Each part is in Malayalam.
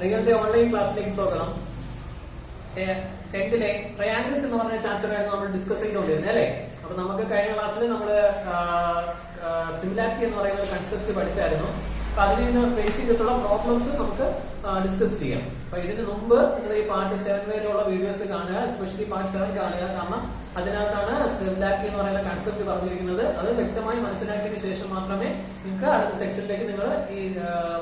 റിയലിന്റെ ഓൺലൈൻ ക്ലാസ്സിലേക്ക് സ്വാഗതം. 10th ട്രയാങ്കിൾസ് എന്ന് പറഞ്ഞ ചാപ്റ്റർ ആയിരുന്നു നമ്മൾ ഡിസ്കസ് ചെയ്തുകൊണ്ടിരുന്നത് അല്ലേ. അപ്പൊ നമുക്ക് കഴിഞ്ഞ ക്ലാസ്സിൽ നമ്മൾ സിമിലാരിറ്റി എന്ന് പറയുന്ന ഒരു കൺസെപ്റ്റ് പഠിച്ചായിരുന്നു. അപ്പൊ അതിൽ നിന്ന് ഫേസ് ചെയ്തിട്ടുള്ള പ്രോബ്ലംസ് നമുക്ക് ഡിസ്കസ് ചെയ്യാം. അപ്പൊ ഇതിന് മുമ്പ് നിങ്ങൾ ഈ പാർട്ട് 7 വരെയുള്ള വീഡിയോസ് കാണുക, എസ്പെഷ്യലി പാർട്ട് 7 കാണുക. കാരണം അതിനകത്താണ് സിമിലാരിറ്റി എന്ന് പറയുന്ന കൺസെപ്റ്റ് പറഞ്ഞിരിക്കുന്നത്. അത് വ്യക്തമായി മനസ്സിലാക്കിയതിനു ശേഷം മാത്രമേ നിങ്ങൾക്ക് അടുത്ത സെക്ഷനിലേക്ക് നിങ്ങൾ ഈ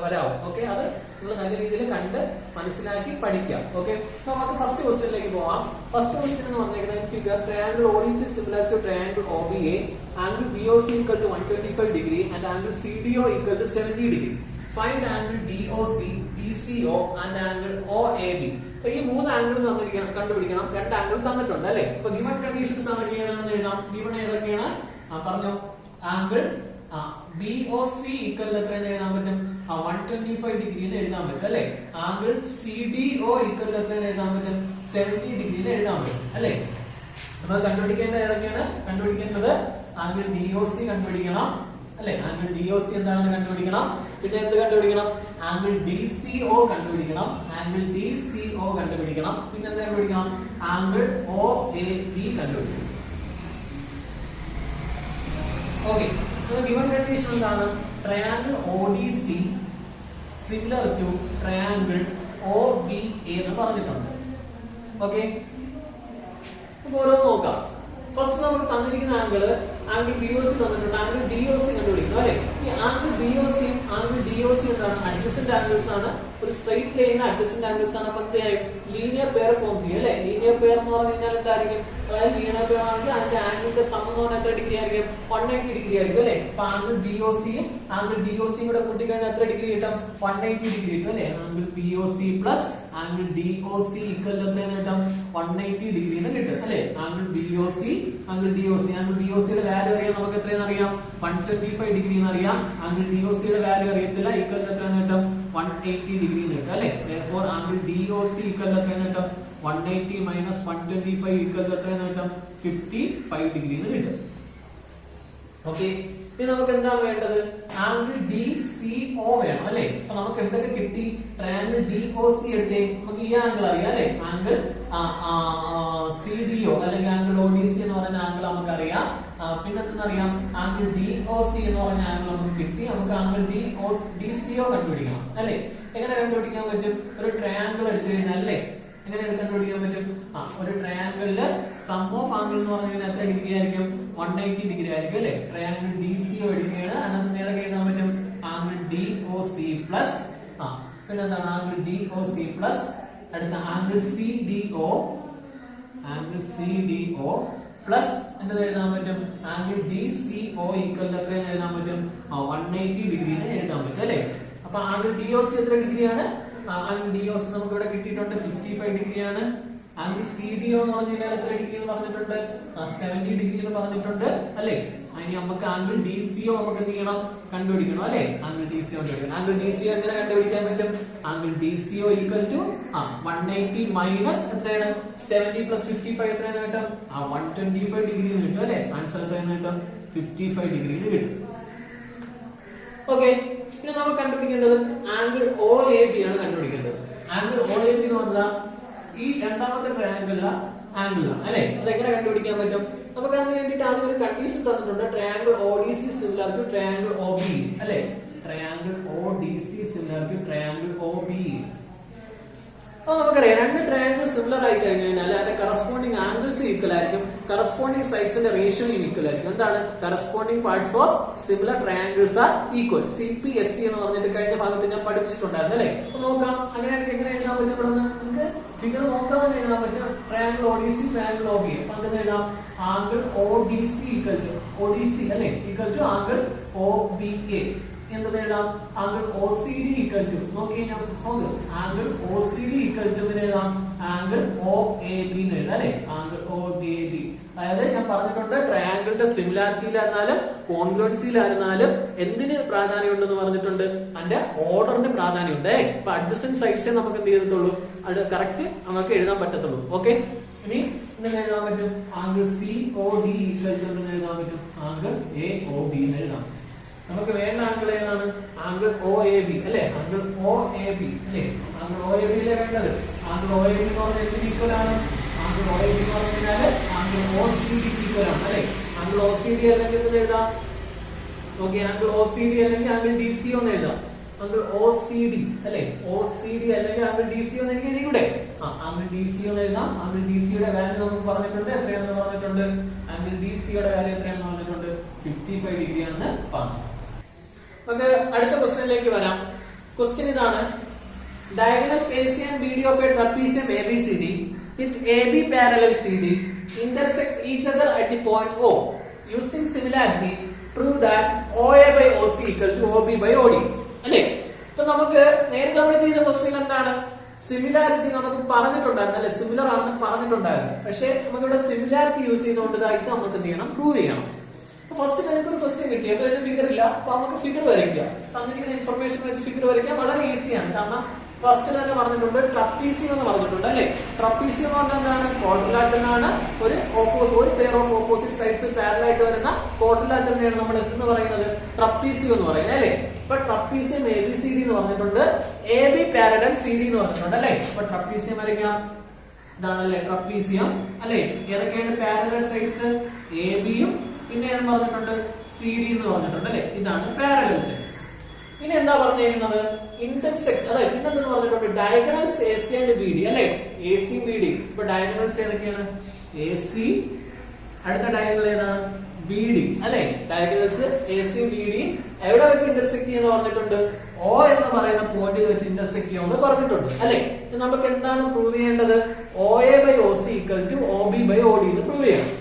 വരാവൂ. ഓക്കെ, അത് നിങ്ങൾ നല്ല രീതിയിൽ കണ്ട് മനസ്സിലാക്കി പഠിക്കാം. ഓക്കെ, നമുക്ക് ഫസ്റ്റ് ക്വസ്റ്റ്യനിലേക്ക് പോവാം. ഫസ്റ്റ് ക്വസ്റ്റ്യൻ എന്ന് പറഞ്ഞിരിക്കുന്നത് figure triangle ODC similar to triangle OBA, angle BOC equal to 125 degree and angle CDO equal to 70 degree. Find angle DOC, DCO and angle OAB. അപ്പൊ ഈ മൂന്ന് ആംഗിൾ കണ്ടുപിടിക്കണം. രണ്ട് ആംഗിൾ തന്നിട്ടുണ്ട് അല്ലെ. അപ്പൊ ഗിവൺ കണ്ടീഷൻസ് ഏതൊക്കെയാണെന്ന് എഴുതാം. ഗിവൺ ഏതൊക്കെയാണ് പറഞ്ഞു. ആംഗിൾ BOC ഈക്വൽ എത്രയെന്ന് എഴുതാൻ പറ്റും? 125 ഡിഗ്രി എന്ന് എഴുതാൻ പറ്റും അല്ലെ. ആംഗിൾ CDO ഈക്വൽ എത്രയെന്ന് എഴുതാൻ പറ്റും? 70 ഡിഗ്രി എന്ന് എഴുതാൻ പറ്റും അല്ലെ. നമ്മൾ കണ്ടുപിടിക്കേണ്ടത് ഏതൊക്കെയാണ്? കണ്ടുപിടിക്കേണ്ടത് ആംഗിൾ DOC കണ്ടുപിടിക്കണം അല്ലെ. ആംഗിൾ DOC എന്താണെന്ന് കണ്ടുപിടിക്കണം. പിന്നെ എന്ത് കണ്ടുപിടിക്കണം? ആംഗിൾ DCO കണ്ടുപിടിക്കണം. ആംഗിൾ DCO കണ്ടുപിടിക്കണം. പിന്നെ എന്ത് കണ്ടുപിടിക്കണം? ആംഗിൾ OAB കണ്ടുപിടിക്കണം. ഓക്കെ, ഗിവൺ കണ്ടീഷൻ എന്താണ്? Triangle ODC similar to triangle OBA എന്ന് പറഞ്ഞിട്ടുണ്ട്. ഓക്കെ, ഓരോന്ന് നോക്കാം. ഫസ്റ്റ് നമുക്ക് തന്നിരിക്കുന്ന ആംഗിൾ BOC തന്നിട്ടുണ്ട്. ആംഗിൾ DOC കണ്ടുപിടിക്കണം അല്ലെ. ഈ ആംഗിൾ BOC ആംഗിൾ DOC എന്താണ്? അഡ്ജസന്റ് ആംഗിൾസ് ആണ്. ഒരു സ്ട്രെയിറ്റ് ലൈനിന് അഡ്ജസന്റ് ആംഗിൾസ് ആണ്. അപ്പൊ എന്തായാലും ലീനിയർ പെയർ ഫോം ചെയ്യും അല്ലെ. ലീനിയർ പെയർ എന്ന് പറഞ്ഞു കഴിഞ്ഞാൽ എന്തായിരിക്കും? അതായത് ലീനിയർ പെയർ ആണെങ്കിൽ അതിന്റെ ആംഗിളിന്റെ സം എന്ന് പറഞ്ഞാൽ എത്ര ഡിഗ്രി ആയിരിക്കും? 180 ഡിഗ്രി ആയിരിക്കും അല്ലെ. അപ്പൊ ആംഗിൾ BOCയും ആംഗിൾ DOCയും കൂടെ കൂട്ടിക്കഴിഞ്ഞാൽ എത്ര ഡിഗ്രി കിട്ടും? 180 ഡിഗ്രി കിട്ടും അല്ലെ. Angle BOC plus angle DOC equal എത്രയാണ് കിട്ടും? 180 ഡിഗ്രി എന്ന് കിട്ടും അല്ലെ. ആംഗിൾ BOC ആംഗിൾ BOCയുടെ വാല്യൂ അറിയാം നമുക്ക്. എത്രയെന്ന് അറിയാം? 125 ഡിഗ്രി എന്ന് അറിയാം. ആംഗിൾ DOCയുടെ വാല്യൂ അറിയത്തില്ല. ഈക്വൽ എത്രയാണ് കിട്ടും? 180 ഡിഗ്രി എന്ന് കിട്ടും അല്ലെ. therefore ആംഗിൾ DOC ഈക്വൽ എത്രയാണ് കിട്ടും? 180 മൈനസ് 125 ഈക്വൽ എത്രയാണ് കിട്ടും? 55 ഡിഗ്രി എന്ന് കിട്ടും. ഓക്കെ, ഇനി നമുക്ക് എന്താണ് വേണ്ടത്? ആംഗിൾ DCO വേണം അല്ലെ. അപ്പൊ നമുക്ക് എന്തൊക്കെ കിട്ടി? ട്രയാങ്കിൾ DOC എടുത്തേ. നമുക്ക് ഈ ആംഗിൾ അറിയാം അല്ലെ. ആംഗിൾ CDO അല്ലെങ്കിൽ ആംഗിൾ ODC എന്ന് പറയുന്ന ആംഗിൾ നമുക്ക് അറിയാം. പിന്നെ എന്തെന്നറിയാം? ആംഗിൾ DOC എന്ന് പറഞ്ഞ ആംഗിൾ നമുക്ക് കിട്ടി. നമുക്ക് ആംഗിൾ DCO കണ്ടുപിടിക്കണം അല്ലെ. എങ്ങനെ കണ്ടുപിടിക്കാൻ പറ്റും? ഒരു ട്രയാങ്കിൾ എടുത്തു കഴിഞ്ഞാൽ അല്ലെ. എങ്ങനെ കണ്ടുപിടിക്കാൻ പറ്റും? ഒരു ട്രയാങ്കിളില് സം ഓഫ് ആംഗിൾ എന്ന് പറഞ്ഞു കഴിഞ്ഞാൽ എത്ര ഡിഗ്രി ആയിരിക്കും? 180 ഡിഗ്രി ആയിരിക്കും അല്ലെ. ട്രയാങ്കിൾ DCO എടുക്കുകയാണ്. അതിനകത്ത് നേരെ എഴുതാൻ പറ്റും ആംഗിൾ DOC പ്ലസ് പിന്നെ എന്താണ്? ആംഗിൾ DOC പ്ലസ് അടുത്ത ആംഗിൾ CDO പ്ലസ് എന്തെന്ന് എഴുതാൻ പറ്റും? ആംഗിൾ DCO ഈക്വൽ എത്രയെന്ന് എഴുതാൻ പറ്റും? 180 ഡിഗ്രി എഴുതാൻ പറ്റും അല്ലെ. അപ്പൊ ആംഗിൾ DOC എത്ര ഡിഗ്രിയാണ്? ആംഗിൾ DOC നമുക്ക് ഇവിടെ കിട്ടിയിട്ടുണ്ട് 55 ഡിഗ്രിയാണ്. ആംഗിൾ CDO എന്ന് പറഞ്ഞു കഴിഞ്ഞാൽ എത്ര ഡിഗ്രി എന്ന് പറഞ്ഞിട്ടുണ്ട്? 70 ഡിഗ്രി എന്ന് പറഞ്ഞിട്ടുണ്ട് അല്ലെ. ഇനി നമുക്ക് ആംഗിൾ DCO നമുക്ക് എന്ത് ചെയ്യണം? കണ്ടുപിടിക്കണം അല്ലെ. ആംഗിൾ DCO കണ്ടുപിടിക്കണം. ആംഗിൾ DCO എങ്ങനെ കണ്ടുപിടിക്കാൻ പറ്റും? Angle DCO equal to 180 minus എത്രയാണ്? 70 പ്ലസ് 55 എത്രയാണ് കിട്ടും? 125 ഡിഗ്രി എന്ന് കിട്ടും അല്ലെ. ആൻസർ എത്രയാണ് കിട്ടും? 55 ഡിഗ്രി കിട്ടും. ഓക്കെ, പിന്നെ നമുക്ക് കണ്ടുപിടിക്കേണ്ടത് ആംഗിൾ OAB ആണ് കണ്ടുപിടിക്കേണ്ടത്. ആംഗിൾ OAB എന്ന് പറഞ്ഞാൽ ഈ രണ്ടാമത്തെ ട്രയാങ്കിളിലെ ആംഗിളാണ് അല്ലെ. അതെങ്ങനെ കണ്ടുപിടിക്കാൻ പറ്റും? നമുക്ക് അതിന് വേണ്ടിയിട്ട് ആദ്യം ഒരു കണ്ടീഷൻ തന്നിട്ടുണ്ട്. Triangle ODC similar to triangle OBE അല്ലെ. Triangle ODC similar to triangle OBE. അപ്പൊ നമുക്കറിയാം രണ്ട് ട്രയാങ്കിൾ സിമിലർ ആയി കഴിഞ്ഞു കഴിഞ്ഞാൽ അതിന്റെ കറസ്പോണ്ടിങ് ആംഗിൾസ് ഈക്വൽ ആയിരിക്കും. കറസ്പോണ്ടിങ് സൈഡ്സിന്റെ റേഷ്യോ ഈക്വൽ ആയിരിക്കും. എന്താണ്? Corresponding parts of similar triangles are equal. CPST എന്ന് പറഞ്ഞിട്ട് കഴിഞ്ഞ ഭാഗത്ത് ഞാൻ പഠിപ്പിച്ചിട്ടുണ്ടായിരുന്നു അല്ലെ. അപ്പൊ നോക്കാം അങ്ങനെയാണെങ്കിൽ എങ്ങനെ എഴുതാൻ പറ്റും? ഇവിടെ നമുക്ക് ഫിഗർ നോക്കാതെ എഴുതാൻ പറ്റും. Triangle ODC triangle OBA. അപ്പൊ എന്തെന്ന് എഴുതാം? Angle ODC equal to ODC അല്ലെ ഈക്വൽ ടു ആംഗിൾ OBA. എന്തെന്ന് എഴുതാം? ആംഗിൾ OCD ഈക്വൽ ടു നോക്കി ആംഗിൾ OCD ഈക്വൽ ടു എഴുതാം ആംഗിൾ OAB എന്ന് എഴുതാം അല്ലെ. Angle OAB. അതായത് ഞാൻ പറഞ്ഞിട്ടുണ്ട് ട്രയാങ്കിളിന്റെ സിമിലാരിറ്റിയിലായിരുന്നാലും കോൺഗ്രുവൻസിയിലായിരുന്നാലും എന്തിന് പ്രാധാന്യം ഉണ്ടെന്ന് പറഞ്ഞിട്ടുണ്ട്? അതിന്റെ ഓർഡറിന് പ്രാധാന്യമുണ്ട്. ഇപ്പൊ അഡ്ജസന്റ് സൈഡ്സേ നമുക്ക് എന്ത് ചെയ്തിട്ടുള്ളൂ? അത് കറക്റ്റ് നമുക്ക് എഴുതാൻ പറ്റത്തുള്ളൂ. ഓക്കെ, ഇനി എന്തെന്ന് എഴുതാൻ പറ്റും? ആംഗിൾ COD ഈക്വൽ ടു എന്തെന്ന് എഴുതാൻ പറ്റും? ആംഗിൾ AOB എന്ന് എഴുതാം. നമുക്ക് വേണ്ട ആംഗിൾ ഏതാണ്? ആംഗിൾ ഒ എ ബി അല്ലെ? ആംഗിൾ ഒ എ ബി അല്ലെ? ആംഗിൾ ഒ എ ബി അല്ലേ വേണ്ടത്? ആംഗിൾ ഒ എ ബി എന്ന് പറഞ്ഞാൽ എന്തിന് ഈക്വൽ ആണ്? ആംഗിൾ ഒ എ ബി എന്ന് പറഞ്ഞാൽ angle O C D equal ആണ് അല്ലെ? ആംഗിൾ ഒ സി ഡി അല്ലെങ്കിൽ എന്ത് എഴുതാം? Okay, angle O C D അല്ലെങ്കിൽ ആംഗിൾ ഡി സി എന്ന് എഴുതാം. ആംഗിൾ ഒ സി ഡി അല്ലെ? ഒ സി ഡി അല്ലെങ്കിൽ ആംഗിൾ ഡി സി എന്ന് എനിക്ക് ഇവിടെ ആംഗിൾ ഡി സി എന്ന് എഴുതാം. ആംഗിൾ ഡി സിയുടെ വാല്യൂ നമുക്ക് പറഞ്ഞിട്ടുണ്ട്. എത്രയാണെന്ന് പറഞ്ഞിട്ടുണ്ട്? ആംഗിൾ ഡി സിയുടെ വാല്യൂ എത്രയാണെന്ന് പറഞ്ഞിട്ടുണ്ട്? 55 ഡിഗ്രി ആണെന്ന് പറഞ്ഞു. നമുക്ക് അടുത്ത ക്വസ്റ്റ്യനിലേക്ക് വരാം. ക്വസ്റ്റ്യൻ ഇതാണ്: diagonals AC and BD of a trapezium ABCD with AB parallel CD intersect each other at the point O. Using similarity, prove that OA by OC equal to OB by OD. അല്ലേ? ഇപ്പൊ നമുക്ക് നേരത്തെ നമ്മൾ ചെയ്ത ക്വസ്റ്റ്യൻ എന്താണ്? സിമിലാരിറ്റി നമുക്ക് പറഞ്ഞിട്ടുണ്ടായിരുന്നു അല്ലെ? സിമിലർ ആണെന്ന് പറഞ്ഞിട്ടുണ്ടായിരുന്നു. പക്ഷെ നമുക്ക് ഇവിടെ സിമിലാരിറ്റി യൂസ് ചെയ്തുകൊണ്ട് ഇത് നമുക്ക് എന്ത് ചെയ്യണം? പ്രൂവ് ചെയ്യണം. ഫസ്റ്റ് നിങ്ങൾക്ക് ഒരു ക്വസ്റ്റ്യൻ കിട്ടി, അപ്പൊ അതിന് ഫിഗർ ഇല്ല, അപ്പൊ നമുക്ക് ഫിഗർ വരയ്ക്കുക. തന്നിരിക്കുന്ന ഇൻഫർമേഷൻ വെച്ച് ഫിഗർ വരയ്ക്കാൻ വളരെ ഈസിയാണ്. കാരണം ഫസ്റ്റ് തന്നെ പറഞ്ഞിട്ടുണ്ട് ട്രപ്പീസിയം എന്ന് പറഞ്ഞിട്ടുണ്ട് അല്ലെ? ട്രപ്പീസിയം എന്ന് പറഞ്ഞാൽ എന്താണ്? ക്വാഡ്രിലാറ്ററലാണ്. ഒരു pair of opposite sides parallel ആയിട്ട് വരുന്ന ക്വാഡ്രിലാറ്ററിനെയാണ് നമ്മൾ എന്ന് പറയുന്നത് ട്രപ്പീസിയം എന്ന് പറയുന്നത് അല്ലെ? ഇപ്പൊ ട്രപ്പീസിയം ABCD എന്ന് പറഞ്ഞിട്ടുണ്ട്, AB പാരലൽ CD എന്ന് പറഞ്ഞിട്ടുണ്ട് അല്ലെ? ഇപ്പൊ ട്രപ്പീസിയം വരയ്ക്കാം. ഇതാണല്ലേ ട്രപ്പീസിയം അല്ലെ? ഏതൊക്കെയാണ് പാരലൽ സൈഡ്സ്? AB-യും പിന്നെ എന്ന് പറഞ്ഞിട്ടുണ്ട് CD എന്ന് പറഞ്ഞിട്ടുണ്ട് അല്ലെ? ഇതാണ് പാരലൽ സൈഡ്സ്. ഇനി എന്താ പറഞ്ഞിരിക്കുന്നത്? ഇന്റർസെക്ട്. അതായത് പിന്നെന്തെന്ന് പറഞ്ഞിട്ടുണ്ട്? ഡയഗണൽസ് AC and BD അല്ലെ? AC BD. ഇപ്പൊ ഡയഗണൽസ് ഏതൊക്കെയാണ്? AC. അടുത്ത ഡയഗണൽ ഏതാണ്? BD അല്ലെ? ഡയഗണൽസ് AC BD എവിടെ വെച്ച് ഇന്റർസെക്ട് ചെയ്യുന്ന പറഞ്ഞിട്ടുണ്ട്? O എന്ന് പറയുന്ന പോയിന്റിൽ വെച്ച് ഇന്റർസെക്ട് ചെയ്യുമെന്ന് പറഞ്ഞിട്ടുണ്ട് അല്ലെ? നമുക്ക് എന്താണ് പ്രൂവ് ചെയ്യേണ്ടത്? OA by OC equal to OB by OD എന്ന് പ്രൂവ് ചെയ്യണം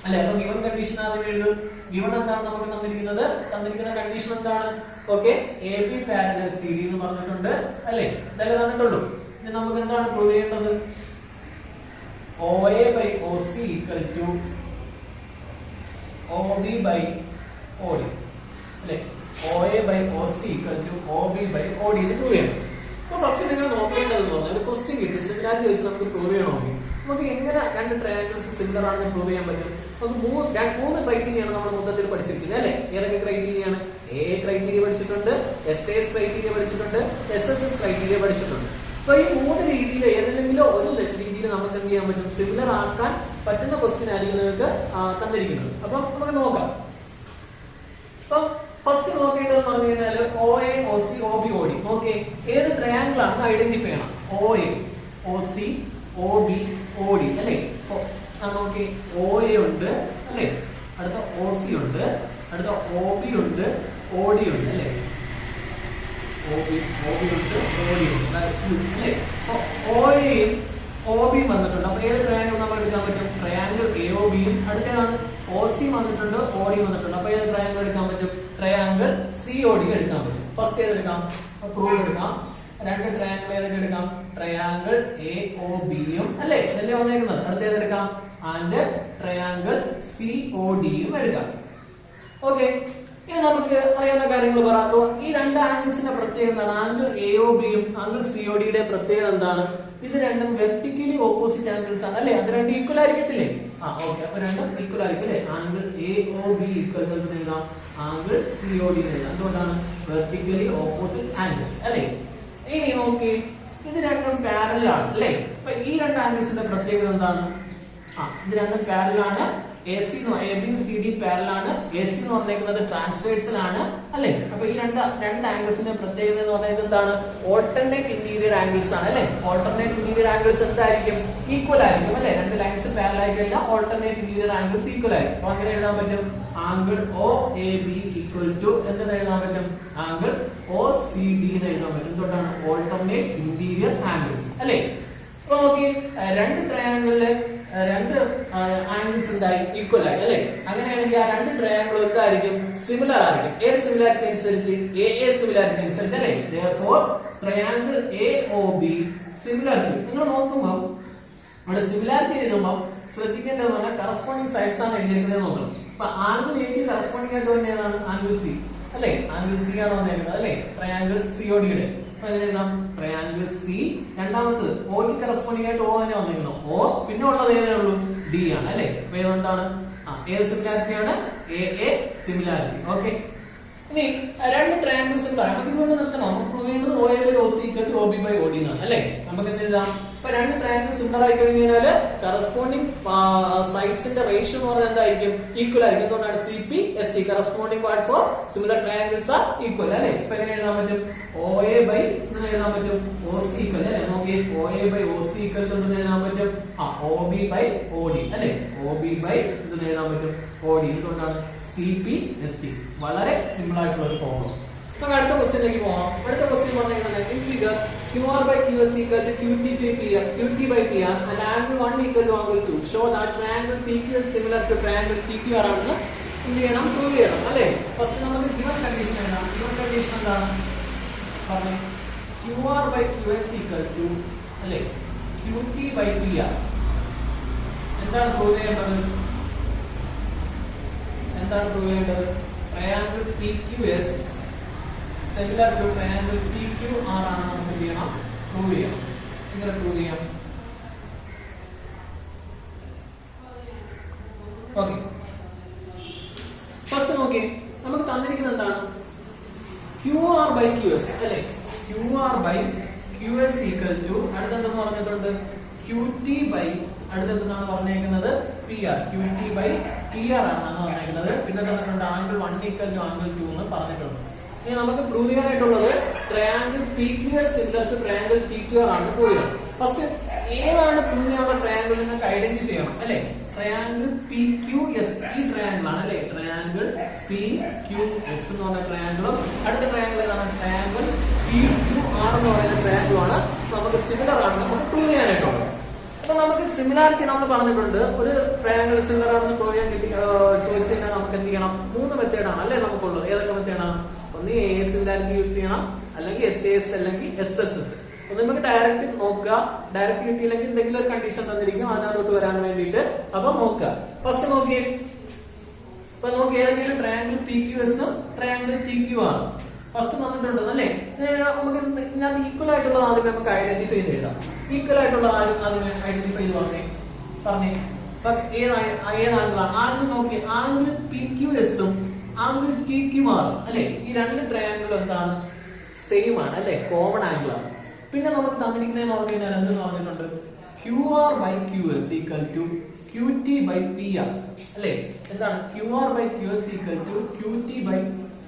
അല്ലെ? അപ്പൊ ഗിവൺ കണ്ടീഷൻ ആദ്യം എഴുതും. ഗിവൺ എന്താണ് നമുക്ക് തന്നിരിക്കുന്നത്? തന്നിരിക്കുന്ന കണ്ടീഷൻ എന്താണ്? ഓക്കെ, AB പാരലൽ CD എന്ന് പറഞ്ഞിട്ടുണ്ട് അല്ലെ? ഇതല്ലേ തന്നിട്ടുള്ളൂ. ഇനി നമുക്ക് എന്താണ് പ്രൂവ് ചെയ്യേണ്ടത്? OA by OC equal to OB by OD അല്ലെ? OA by OC equal to OB by OD എന്ന് പ്രൂവ് ചെയ്യണം. അപ്പൊ ഫസ്റ്റ് നിങ്ങൾ നോക്കേണ്ടതെന്ന് പറഞ്ഞാൽ ഒരു ക്വസ്റ്റ്യൻ കിട്ടി, സിമിലാരിറ്റി ചോദിച്ച് നമുക്ക് പ്രൂവ് ചെയ്യണമെങ്കിൽ നമുക്ക് എങ്ങനെ രണ്ട് ട്രയാങ്കിൾസ് സിമിലർ ആണെന്ന് പ്രൂവ് ചെയ്യാൻ പറ്റും? നമുക്ക് മൂന്ന് ക്രൈറ്റീരിയയാണ് നമ്മൾ മൊത്തത്തിൽ പഠിച്ചിരിക്കുന്നത് അല്ലെ? ഏതൊക്കെ ക്രൈറ്റീരിയയാണ്? A ക്രൈറ്റീരിയ പഠിച്ചിട്ടുണ്ട്, SAS ക്രൈറ്റീരിയ പഠിച്ചിട്ടുണ്ട്, SSS ക്രൈറ്റീരിയ പഠിച്ചിട്ടുണ്ട്. അപ്പൊ ഈ മൂന്ന് രീതിയിൽ ഏതെങ്കിലും ഒരു രീതിയിൽ നമുക്ക് എന്ത് ചെയ്യാൻ പറ്റും? സിമിലർ ആക്കാൻ പറ്റുന്ന ക്വസ്റ്റ്യൻ ആയിരിക്കും നിങ്ങൾക്ക് തന്നിരിക്കുന്നത്. അപ്പൊ നമുക്ക് നോക്കാം. അപ്പൊ ഫസ്റ്റ് നോക്കേണ്ടതെന്ന് പറഞ്ഞു കഴിഞ്ഞാൽ OA OC OB OD. Okay, ഏത് ട്രയാങ്കിൾ ആണെന്ന് ഐഡന്റിഫൈ ചെയ്യണം. OA OC OB OD അല്ലെ? നോക്കി, OA ഉണ്ട് അല്ലെ? അടുത്ത OC ഉണ്ട്, അടുത്ത OB ഉണ്ട്, OD ഉണ്ട് അല്ലെ? OB ഉണ്ട്, OD ഉണ്ട് അല്ലെ? OAയും OBയും വന്നിട്ടുണ്ട്. അപ്പൊ ഏത് ട്രയാങ്കിൾ നമ്മൾ എടുക്കാൻ പറ്റും? ട്രയാങ്കിൾ AOBയും. അടുത്തതാണ് OC വന്നിട്ടുണ്ട്, OD വന്നിട്ടുണ്ട്. അപ്പൊ ഏത് ട്രയാങ്കിൾ എടുക്കാൻ പറ്റും? ട്രയാങ്കിൾ COD എടുക്കാൻ പറ്റും. ഫസ്റ്റ് ഏതെടുക്കാം? പ്രൂഫ് എടുക്കാം. രണ്ട് ട്രയാങ്കിൾ ഏതൊക്കെ എടുക്കാം? ട്രയാങ്കിൾ AOBയും അല്ലെ? ഇതല്ലേ വന്നേക്കുന്നത്. അടുത്ത ഏതെടുക്കാം? ആൻഡ് ട്രയാങ്കിൾ CODയും എടുക്കാം. ഓക്കെ, ഇനി നമുക്ക് അറിയാവുന്ന കാര്യങ്ങൾ പറയാമോ? ഈ രണ്ട് ആംഗിൾസിന്റെ പ്രത്യേകത എന്താണ്? ആംഗിൾ AOBയും ആംഗിൾ CODയുടെ പ്രത്യേകത എന്താണ്? ഇത് രണ്ടും വെർട്ടിക്കലി ഓപ്പോസിറ്റ് ആംഗിൾസ് ആണ് അല്ലെ? അത് രണ്ടും ഈക്വൽ ആയിരിക്കത്തില്ലേ? ഓക്കെ, അപ്പൊ രണ്ടും ഈക്വൽ ആയിരിക്കും അല്ലെ? ആംഗിൾ AOB ഈക്വൽ ടു എഴുതാം, ആംഗിൾ COD എഴുതാം. അതുകൊണ്ടാണ് വെർട്ടിക്കലി ഓപ്പോസിറ്റ് ആംഗിൾസ് അല്ലെ? ഇനി നോക്കി, ഇത് രണ്ടും പാരലൽ ആണ് അല്ലെ? അപ്പൊ ഈ രണ്ട് ആംഗിൾസിന്റെ പ്രത്യേകത എന്താണ്? ഇത് രണ്ടും പാരലൽ ആണ്. ABയും CDയും പാരലൽ ആണ്. AC എന്ന് പറഞ്ഞിരിക്കുന്നത് ട്രാൻസ്വേഴ്സൽ ആണ് അല്ലെ? അപ്പൊ ഈ രണ്ട് ആംഗിൾസിന്റെ പ്രത്യേകത എന്ന് പറയുന്നത് എന്താണ്? ഓൾട്ടർനേറ്റ് ഇന്റീരിയർ ആംഗിൾസ് ആണ് അല്ലെ? ഓൾട്ടർനേറ്റ് ഇന്റീരിയർ ആംഗിൾസ് എന്തായിരിക്കും? ഈക്വൽ ആയിരിക്കും അല്ലെ? രണ്ട് ലൈൻസ് പാരലൽ ആയി കഴിഞ്ഞാൽ ഓൾട്ടർനേറ്റ് ഇന്റീരിയർ ആംഗിൾസ് ഈക്വൽ ആയിരിക്കും. അപ്പൊ അങ്ങനെ എഴുതാൻ പറ്റും. ആംഗിൾ OAB ഈക്വൽ ടു എന്തെന്ന് എഴുതാൻ പറ്റും? ആംഗിൾ OCD എന്ന് എഴുതാൻ പറ്റും. എന്തുകൊണ്ടാണ്? ഓൾട്ടർനേറ്റ് ഇന്റീരിയർ ആംഗിൾസ് അല്ലെ? അപ്പൊ നോക്കി, രണ്ട് ട്രയാങ്കിളില് രണ്ട് ആംഗിൾസ് എന്തായി? ഈക്വൽ ആയി അല്ലെ? അങ്ങനെയാണെങ്കിൽ ആ രണ്ട് ട്രയാങ്കിൾ എന്തായിരിക്കും? സിമിലർ ആയിരിക്കും. ഏത് സിമിലാരിറ്റി അനുസരിച്ച്? AA സിമിലാരിറ്റി അനുസരിച്ച് അല്ലെ? therefore triangle AOB similar to. നിങ്ങൾ നോക്കുമ്പോൾ ഇവിടെ സിമിലാരിറ്റി എഴുതുമ്പോൾ ശ്രദ്ധിക്കേണ്ടത് പറഞ്ഞാൽ കറസ്പോണ്ടിങ് സൈഡ്സ് ആണ് എഴുതിയിരിക്കുന്നത് നോക്കണം. അപ്പൊ ആംഗിൾ എക്ക് കറസ്പോണ്ടിങ് ആയിട്ട് വന്ന ഏതാണ്? ആംഗിൾ C അല്ലെ? ആംഗിൾ C ആണ് വന്നേക്കുന്നത് അല്ലെ? ട്രയാങ്കിൾ CODയുടെ. അപ്പൊ എങ്ങനെ എഴുതാം? Triangle C. രണ്ടാമത്തത് ഓക്ക് കറസ്പോണ്ടിങ് ആയിട്ട് O തന്നെ വന്നിരിക്കുന്നു. O പിന്നെ ഉള്ളത് ഏതേ ഉള്ളൂ? D ആണ് അല്ലെ? അപ്പൊ ഏതുകൊണ്ടാണ്? ഏത് സിമിലാരിറ്റി ആണ്? AA similarity. ഓക്കെ, ഇനി രണ്ട് ട്രയാങ്കിൾസ് ഉണ്ട്. നമുക്ക് ഇതുകൊണ്ട് നിർത്തണം. നമുക്ക് പ്രൂവ് ചെയ്യുന്നത് OA by OC equal to OB by OD എന്നാണ് അല്ലേ? നമുക്ക് എന്ത് എഴുതാം? ഇപ്പൊ രണ്ട് ട്രയാങ്കിൾ സിമിലർ ആയി കഴിഞ്ഞാൽ കറസ്പോണ്ടിങ് സൈഡ്സിന്റെ റേഷ്യോ എന്ന് പറഞ്ഞാൽ എന്തായിരിക്കും? ഈക്വൽ ആയിരിക്കും. എന്തുകൊണ്ടാണ്? CP ST corresponding parts of similar triangles are equal അല്ലേ? ഇപ്പൊ എങ്ങനെ എഴുതാൻ പറ്റും? OA by എന്ന് എഴുതാൻ പറ്റും OC ഈക്വൽ അല്ലേ? നോക്കിയേ OA by OC equal to എന്ന് എഴുതാൻ പറ്റും OB by OD അല്ലേ? OB by എന്ന് എഴുതാൻ പറ്റും OD. എന്തുകൊണ്ടാണ്? CP ST. വളരെ സിമ്പിൾ ആയിട്ടുള്ള ഒരു ഫോർമുല. നമുക്ക് അടുത്ത ക്വസ്റ്റ്യനിലേക്ക് പോകാം. അടുത്ത ക്വസ്റ്റ്യൻ പറഞ്ഞിട്ടുണ്ടെങ്കിൽ in figure QR by QS equal to QT by PR and angle 1 equal to angle 2. Show that triangle PQ is similar to triangle TQR ആണെന്ന് എന്ത് ചെയ്യണം? പ്രൂവ് ചെയ്യണം അല്ലേ? ഫസ്റ്റ് നമുക്ക് ഗിവൺ കണ്ടീഷൻ എഴുതാം. ഗിവൺ കണ്ടീഷൻ എന്താണ്? പറഞ്ഞേ QR by QS equal to അല്ലേ QT by PR. എന്താണ് പ്രൂവ് ചെയ്യേണ്ടത്? എന്താണ് പ്രൂവ് ചെയ്യേണ്ടത്? Triangle PQS similar to triangle TQR ആണ് നമുക്ക് ചെയ്യണം പ്രൂവ് ചെയ്യണം. എങ്ങനെ പ്രൂവ് ചെയ്യാം? ഓക്കെ, ഫസ്റ്റ് നോക്കി നമുക്ക് തന്നിരിക്കുന്നത് എന്താണ്? QR by QS അല്ലേ? QR by QS equal to അടുത്തെന്തെന്ന് പറഞ്ഞിട്ടുണ്ട്? QT by അടുത്തെന്താണ് പറഞ്ഞേക്കുന്നത്? PR. QT by PR ആണെന്നാണ് പറഞ്ഞേക്കുന്നത്. പിന്നെ തന്നിട്ടുണ്ട് ആംഗിൾ 1 equal to ആംഗിൾ 2 എന്ന് പറഞ്ഞിട്ടുണ്ട്. ഇനി നമുക്ക് പ്രൂവ് ചെയ്യാനായിട്ടുള്ളത് triangle PQS similar to triangle TQR ആണ് പ്രൂവ് ചെയ്യണം. ഫസ്റ്റ് ഏതാണ് പ്രൂവ് ചെയ്യാനുള്ള ട്രയാങ്കിൾ നിങ്ങൾക്ക് ഐഡന്റിഫൈ ചെയ്യണം അല്ലേ? ട്രയാങ്കിൾ PQS ഈ ട്രയാങ്കിൾ ആണ് അല്ലേ? ട്രയാങ്കിൾ PQS എന്ന് പറഞ്ഞ ട്രയാങ്കിളും അടുത്ത ട്രയാങ്കിൾ ഏതാണ്? ട്രയാങ്കിൾ TQR എന്ന് പറയുന്ന ട്രയാങ്കിളും ആണ് നമുക്ക് സിമിലർ ആണ് നമുക്ക് പ്രൂവ് ചെയ്യാനായിട്ടുള്ളത്. അപ്പൊ നമുക്ക് സിമിലാരിറ്റി നമ്മൾ പറഞ്ഞിട്ടുണ്ട്. ഒരു ട്രയാങ്കിൾ സിമിലർ ആണെന്ന് പ്രൂവ് ചെയ്യാൻ ചോദിച്ചു കഴിഞ്ഞാൽ നമുക്ക് എന്ത് ചെയ്യണം? 3 മെത്തേഡാണ് അല്ലേ നമുക്കുള്ളത്. ഏതൊക്കെ മെത്തേഡാണ്? ഒന്ന് AS സിമിലാരിറ്റി യൂസ് ചെയ്യണം, അല്ലെങ്കിൽ SAS, അല്ലെങ്കിൽ SSS. ഒന്ന് നമുക്ക് ഡയറക്റ്റ് നോക്കുക. ഡയറക്റ്റ് കിട്ടിയില്ലെങ്കിൽ എന്തെങ്കിലും ഒരു കണ്ടീഷൻ തന്നിരിക്കും അതിനകത്തോട്ട് വരാൻ വേണ്ടിയിട്ട്. അപ്പൊ നോക്കുക. ഫസ്റ്റ് നോക്കിയേ, ഇപ്പൊ നോക്കി ഏതെങ്കിലും ട്രയാങ്കിൾ PQS ട്രയാങ്കിൾ TQR ആണ് ഫസ്റ്റ് തന്നിട്ടുണ്ട് അല്ലേ? നമുക്ക് ഇതിനകത്ത് ഈക്വൽ ആയിട്ടുള്ള ആദ്യം നമുക്ക് ഐഡന്റിഫൈ ചെയ്ത് എഴുതാം. ഈക്വൽ ആയിട്ടുള്ള ആദ്യം ഐഡന്റിഫൈ ചെയ്ത് പറഞ്ഞേ ഏതാങ്കിളാണ്? ആംഗിൾ നോക്കി ആംഗിൾ PQS ആംഗിൾ TQR അല്ലെ? ഈ രണ്ട് ട്രയാങ്കിളും എന്താണ്? സെയിം ആണ് അല്ലെ? കോമൺ ആംഗിൾ ആണ്. പിന്നെ നമുക്ക് തന്നിരിക്കുന്നതെന്ന് പറഞ്ഞു കഴിഞ്ഞാൽ എന്തെന്ന് പറഞ്ഞിട്ടുണ്ട്? QR by QS equal to QT by PR അല്ലെ? എന്താണ്? QR by QS equal to QT by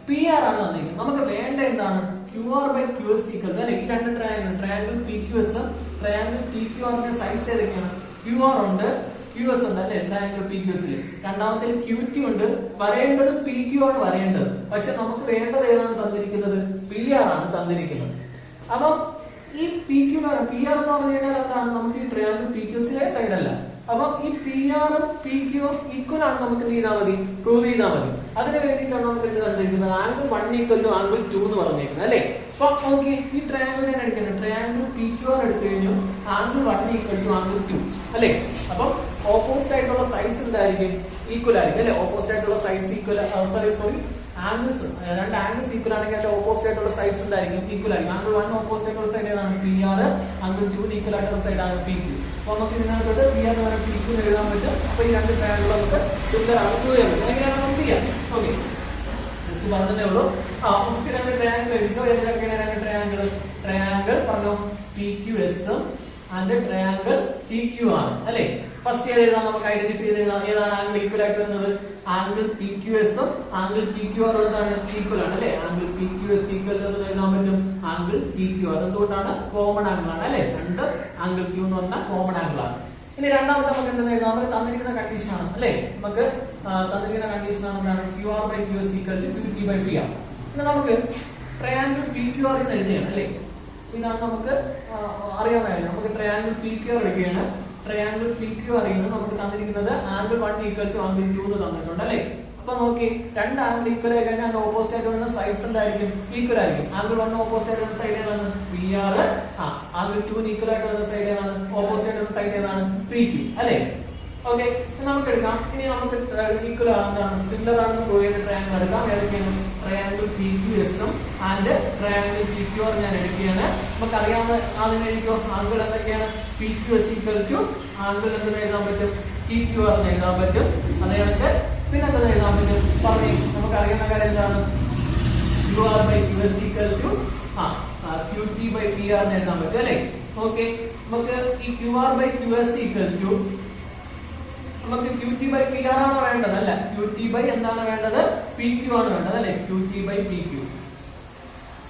PR ആണ് തന്നിരിക്കുന്നത്. നമുക്ക് വേണ്ട എന്താണ്? QR by QS equal അല്ലെ? ഈ രണ്ട് triangle PQS triangle TQR sides ഏതൊക്കെയാണ്? QR ഉണ്ട്, QS ഉണ്ട് അല്ലെ? ട്രയാങ്കിൾ PQS ൽ രണ്ടാമത്തെ QT ഉണ്ട്. വരേണ്ടത് PQ ആണ് വരേണ്ടത്. പക്ഷെ നമുക്ക് വേണ്ടത് ഏതാണ് തന്നിരിക്കുന്നത്? PR ആണ് തന്നിരിക്കുന്നത്. അപ്പം ഈ PR എന്ന് പറഞ്ഞു കഴിഞ്ഞാൽ എന്താണ്? നമുക്ക് ഈ ട്രയാങ്കിൾ PQS ലെ സൈഡ് അല്ല. അപ്പം ഈ PR ഉം PQ ഈക്വൽ ആണ്. നമുക്ക് എന്ത് ചെയ്താൽ മതി? പ്രൂവ് ചെയ്താൽ മതി. അതിന് വേണ്ടിയിട്ടാണ് നമുക്ക് എന്ത് തന്നിരിക്കുന്നത്? ആംഗിൾ 1 equal to ആംഗിൾ 2 എന്ന് പറഞ്ഞേക്കുന്നത് അല്ലെ? അപ്പൊ ഓക്കെ, ഈ ട്രയാങ്കിൾ ഞാൻ എടുക്കണം. ട്രയാങ്കിൾ PQR എടുത്തു കഴിഞ്ഞു ആംഗിൾ 1 equal to ആംഗിൾ 2 അല്ലെ? അപ്പം ഓപ്പോസിറ്റ് ആയിട്ടുള്ള സൈഡ്സ് എന്തായിരിക്കും? ഈക്വൽ ആയിരിക്കും അല്ലെ? ഓപ്പോസിറ്റ് ആയിട്ടുള്ള സൈഡ്സ് ഈക്വൽ സോറി ആംഗിൾസ് രണ്ട് ആംഗിൾസ് ഈക്വൽ ആണെങ്കിൽ അതിന്റെ ഓപ്പോസിറ്റ് ആയിട്ടുള്ള സൈഡ്സ് എന്തായിരിക്കും? ഈക്വൽ ആയിരിക്കും. ആംഗിൾ 1 ഓപ്പോസിറ്റ് ആയിട്ടുള്ള സൈഡ് ഏതാണ്? PR. ആംഗിൾ 2 ഈക്വൽ ആയിട്ടുള്ള സൈഡ് ആണ് PQ. അപ്പൊ നമുക്ക് ഇതിനകത്തോട്ട് PR എന്ന് പറഞ്ഞാൽ PQ എഴുതാൻ പറ്റും. അപ്പൊ ഈ രണ്ട് ട്രയാങ്കിൾ നമുക്ക് സിമിലർ ആണ് പ്രൂവ് ചെയ്യാൻ പറ്റും. എങ്ങനെയാണ് നമുക്ക് ചെയ്യാം? ഓക്കെ, ജസ്റ്റ് പറഞ്ഞതേ ഉള്ളൂ. ഫസ്റ്റ് രണ്ട് ട്രയാങ്കിൾ എഴുതുക. ഏതൊക്കെയാണ് രണ്ട് ട്രയാങ്കിൾ? ട്രയാങ്കിൾ പറഞ്ഞു PQS ആൻഡ് ട്രയാങ്കിൾ TQR അല്ലെ? ഫസ്റ്റ് ഏത് എഴുതാം? നമുക്ക് ഐഡന്റിഫൈ ചെയ്ത് എഴുതാം. ഏതാണ് ആംഗിൾ ഈക്വൽ ആയിട്ട് വരുന്നത്? ആംഗിൾ PQS ആംഗിൾ TQR എന്താണ്? ഈക്വൽ ആണ് അല്ലെ? ആംഗിൾ PQS ഈക്വൽ എന്ന് എഴുതാൻ പറ്റും ആംഗിൾ TQR. എന്തുകൊണ്ടാണ്? കോമൺ ആംഗിൾ ആണ് അല്ലെ? രണ്ട് ആംഗിൾ Q എന്ന് പറഞ്ഞാൽ കോമൺ ആംഗിൾ ആണ്. ഇനി രണ്ടാമത്തെ നമുക്ക് എന്തെന്ന് എഴുതാം? നമുക്ക് തന്നിരിക്കുന്ന കണ്ടീഷൻ ആണ് അല്ലെ? നമുക്ക് തന്നിരിക്കുന്ന കണ്ടീഷൻ ആണ് എന്താണ്? QR by QS equal to QT by PR. ഇനി നമുക്ക് ട്രയാങ്കിൾ PQR എന്ന് എഴുതുകയാണ് അല്ലെ? ഇതാണ് നമുക്ക് അറിയാവുന്നതായിരുന്നു. നമുക്ക് ട്രയാങ്കിൾ PQR എടുക്കുകയാണ്. ട്രയാങ്കിൾ PQR നമുക്ക് തന്നിരിക്കുന്നത് ആംഗിൾ 1 equal to ആംഗിൾ 2 എന്ന് തന്നിട്ടുണ്ട് അല്ലെ? അപ്പൊ നോക്കി രണ്ട് ആംഗിൾ ഈക്വൽ ആയി കഴിഞ്ഞാൽ ഓപ്പോസിറ്റ് ആയിട്ട് വരുന്ന സൈഡ്സ് എന്തായിരിക്കും? ഈക്വൽ ആയിരിക്കും. ആംഗിൾ 1 ഓപ്പോസിറ്റ് ആയിട്ട് വരുന്ന സൈഡ് ഏതാണ്? PR. ആംഗിൾ 2 ഈക്വൽ ആയിട്ട് വരുന്ന സൈഡ് ഏതാണ്? ഓപ്പോസിറ്റ് ആയിട്ട് വരുന്ന സൈഡ് ഏതാണ്? PQ അല്ലെ? ഓക്കെ, നമുക്ക് എടുക്കാം. ഇനി നമുക്ക് ഈക്വൽ എന്താണ്? സിമിലർ ആണെന്ന് പ്രൂവ് ചെയ്യുന്ന ട്രയാങ്കിൾ എടുക്കാം. ഏതൊക്കെയാണ്? Triangle PQS and triangle TQR ഞാൻ എടുക്കുകയാണ്. നമുക്ക് അറിയാവുന്ന ആദ്യം എഴുതിക്കോ. ആംഗിൾ എന്തൊക്കെയാണ്? PQS equal to ആംഗിൾ എന്തെന്ന് എഴുതാൻ പറ്റും? TQR എന്ന് എഴുതാൻ പറ്റും. അതേ കണക്ക് പിന്നെ എന്തെന്ന് എഴുതാൻ പറ്റും? പറഞ്ഞു നമുക്ക് അറിയുന്ന കാര്യം എന്താണ്? QR by QS equal to QT by PR എന്ന് എഴുതാൻ പറ്റും അല്ലേ? ഓക്കെ, നമുക്ക് ഈ QR by QS equal to നമുക്ക് QT by PR ആണ് വേണ്ടത് അല്ല, QT by എന്താണ് വേണ്ടത്? PQ ആണ് വേണ്ടത് അല്ലേ? QT by PQ.